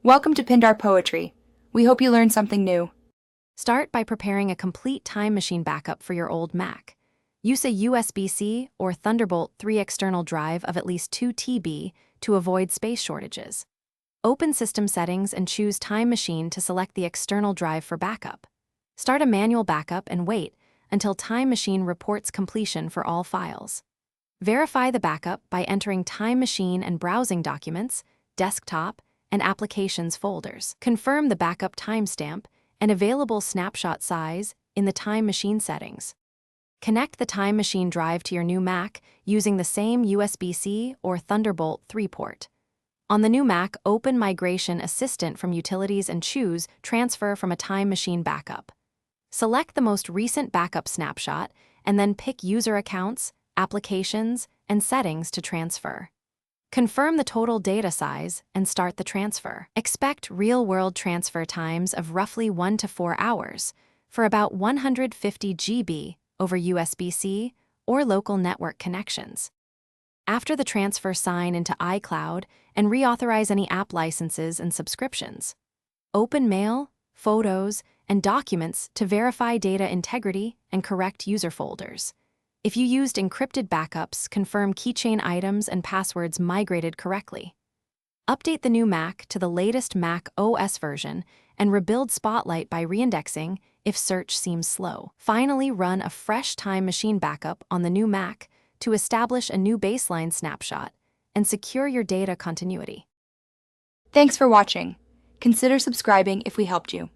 Welcome to Pindar Poetry. We hope you learned something new. Start by preparing a complete time machine backup for your old Mac. Use a USB-C or Thunderbolt 3 external drive of at least 2 TB to avoid space shortages. Open System Settings and choose Time Machine to select the external drive for backup. Start a manual backup and wait until Time Machine reports completion for all files. Verify the backup by entering Time Machine and browsing documents, desktop, and applications folders. Confirm the backup timestamp and available snapshot size in the Time Machine settings. Connect the Time Machine drive to your new Mac using the same USB-C or Thunderbolt 3 port. On the new Mac, open Migration Assistant from Utilities and choose Transfer from a Time Machine Backup. Select the most recent backup snapshot and then pick User Accounts, Applications, and Settings to transfer. Confirm the total data size and start the transfer. Expect real-world transfer times of roughly 1 to 4 hours for about 150 GB over USB-C or local network connections. After the transfer, sign into iCloud and reauthorize any app licenses and subscriptions. Open Mail, Photos, and Documents to verify data integrity and correct user folders. If you used encrypted backups, confirm keychain items and passwords migrated correctly. Update the new Mac to the latest Mac OS version and rebuild Spotlight by reindexing if search seems slow. Finally, run a fresh Time Machine backup on the new Mac to establish a new baseline snapshot and secure your data continuity. Thanks for watching. Consider subscribing if we helped you.